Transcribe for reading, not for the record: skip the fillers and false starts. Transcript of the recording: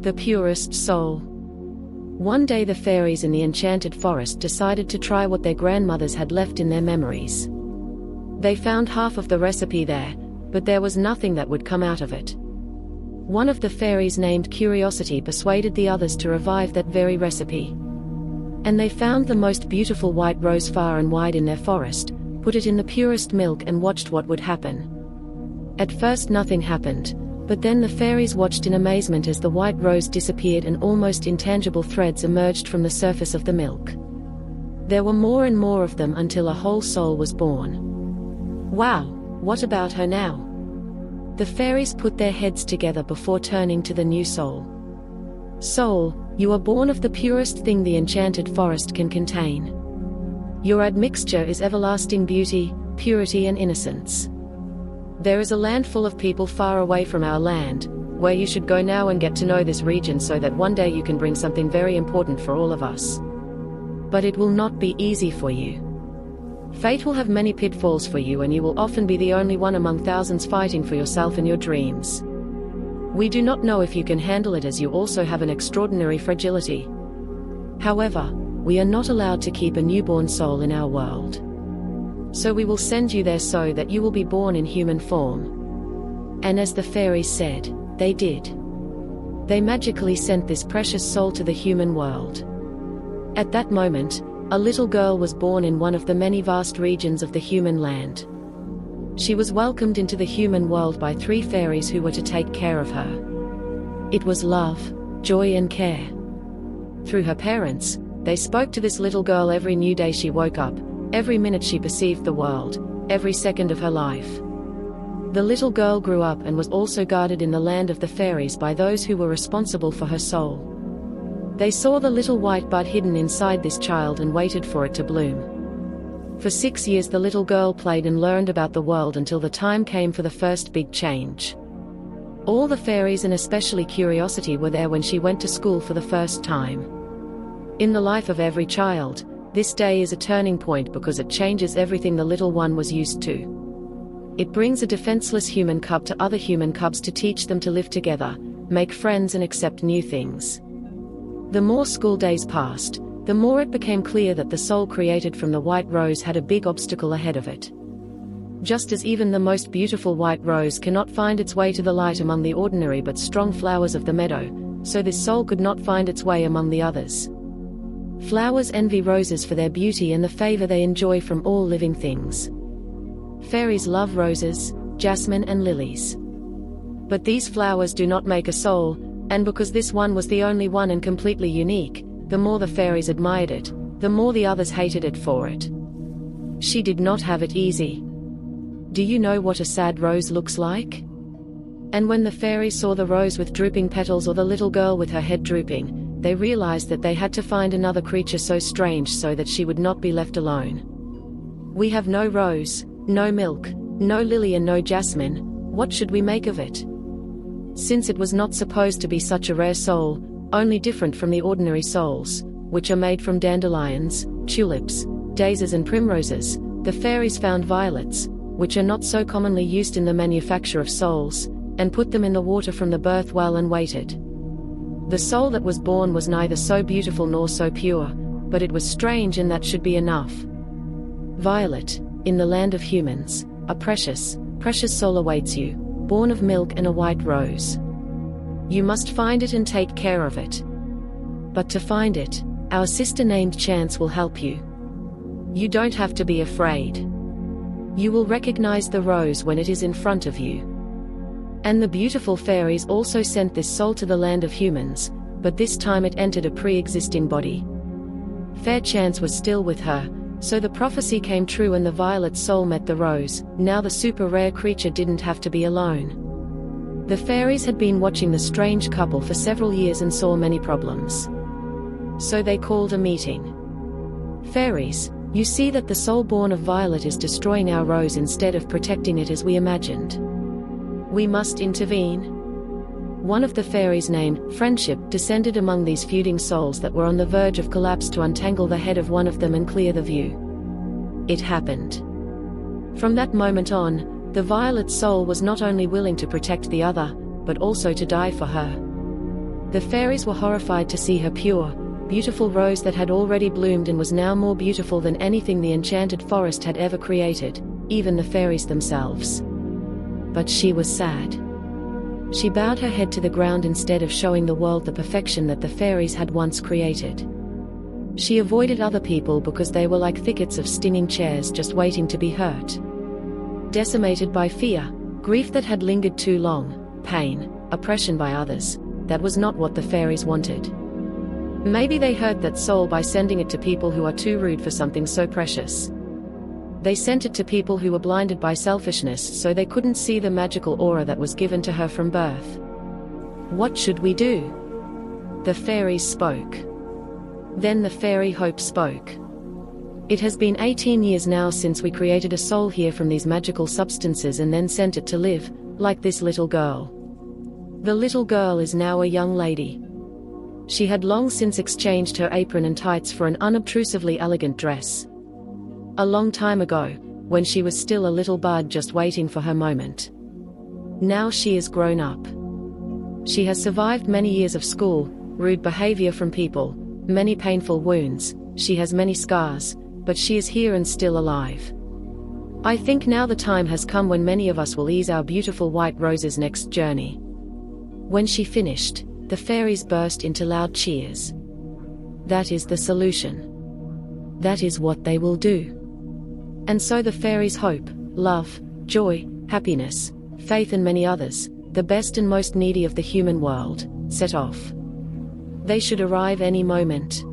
The purest soul. One day the fairies in the enchanted forest decided to try what their grandmothers had left in their memories. They found half of the recipe there, but there was nothing that would come out of it. One of the fairies named Curiosity persuaded the others to revive that very recipe. And they found the most beautiful white rose far and wide in their forest, put it in the purest milk and watched what would happen. At first nothing happened, but then the fairies watched in amazement as the white rose disappeared and almost intangible threads emerged from the surface of the milk. There were more and more of them until a whole soul was born. Wow, what about her now? The fairies put their heads together before turning to the new soul. Soul, you are born of the purest thing the enchanted forest can contain. Your admixture is everlasting beauty, purity and innocence. There is a land full of people far away from our land, where you should go now and get to know this region so that one day you can bring something very important for all of us. But it will not be easy for you. Fate will have many pitfalls for you and you will often be the only one among thousands fighting for yourself and your dreams. We do not know if you can handle it as you also have an extraordinary fragility. However, we are not allowed to keep a newborn soul in our world. So we will send you there so that you will be born in human form. And as the fairies said, they did. They magically sent this precious soul to the human world. At that moment, a little girl was born in one of the many vast regions of the human land. She was welcomed into the human world by 3 fairies who were to take care of her. It was love, joy and care. Through her parents, they spoke to this little girl every new day she woke up, every minute she perceived the world, every second of her life. The little girl grew up and was also guarded in the land of the fairies by those who were responsible for her soul. They saw the little white bud hidden inside this child and waited for it to bloom. For 6 years the little girl played and learned about the world until the time came for the first big change. All the fairies and especially Curiosity were there when she went to school for the first time. In the life of every child, this day is a turning point because it changes everything the little one was used to. It brings a defenseless human cub to other human cubs to teach them to live together, make friends and accept new things. The more school days passed, the more it became clear that the soul created from the white rose had a big obstacle ahead of it. Just as even the most beautiful white rose cannot find its way to the light among the ordinary but strong flowers of the meadow, so this soul could not find its way among the others. Flowers envy roses for their beauty and the favor they enjoy from all living things. Fairies love roses, jasmine and lilies. But these flowers do not make a soul, and because this one was the only one and completely unique, the more the fairies admired it, the more the others hated it for it. She did not have it easy. Do you know what a sad rose looks like? And when the fairies saw the rose with drooping petals or the little girl with her head drooping, they realized that they had to find another creature so strange so that she would not be left alone. We have no rose, no milk, no lily and no jasmine, what should we make of it? Since it was not supposed to be such a rare soul, only different from the ordinary souls, which are made from dandelions, tulips, daisies and primroses, the fairies found violets, which are not so commonly used in the manufacture of souls, and put them in the water from the birth well and waited. The soul that was born was neither so beautiful nor so pure, but it was strange and that should be enough. Violet, in the land of humans, a precious, precious soul awaits you, born of milk and a white rose. You must find it and take care of it. But to find it, our sister named Chance will help you. You don't have to be afraid. You will recognize the rose when it is in front of you. And the beautiful fairies also sent this soul to the land of humans, but this time it entered a pre-existing body. Fair Chance was still with her, so the prophecy came true and the violet soul met the rose. Now the super rare creature didn't have to be alone. The fairies had been watching the strange couple for several years and saw many problems. So they called a meeting. Fairies, you see that the soul born of Violet is destroying our rose instead of protecting it as we imagined. We must intervene. One of the fairies named Friendship descended among these feuding souls that were on the verge of collapse to untangle the head of one of them and clear the view. It happened. From that moment on, the violet soul was not only willing to protect the other, but also to die for her. The fairies were horrified to see her pure, beautiful rose that had already bloomed and was now more beautiful than anything the enchanted forest had ever created, even the fairies themselves. But she was sad. She bowed her head to the ground instead of showing the world the perfection that the fairies had once created. She avoided other people because they were like thickets of stinging chairs just waiting to be hurt. Decimated by fear, grief that had lingered too long, pain, oppression by others, that was not what the fairies wanted. Maybe they hurt that soul by sending it to people who are too rude for something so precious. They sent it to people who were blinded by selfishness so they couldn't see the magical aura that was given to her from birth. What should we do? The fairies spoke. Then the fairy Hope spoke. It has been 18 years now since we created a soul here from these magical substances and then sent it to live, like this little girl. The little girl is now a young lady. She had long since exchanged her apron and tights for an unobtrusively elegant dress. A long time ago, when she was still a little bud just waiting for her moment. Now she is grown up. She has survived many years of school, rude behavior from people, many painful wounds, she has many scars, but she is here and still alive. I think now the time has come when many of us will ease our beautiful white rose's next journey. When she finished, the fairies burst into loud cheers. That is the solution. That is what they will do. And so the fairies hope, love, joy, happiness, faith and many others, the best and most needy of the human world, set off. They should arrive any moment.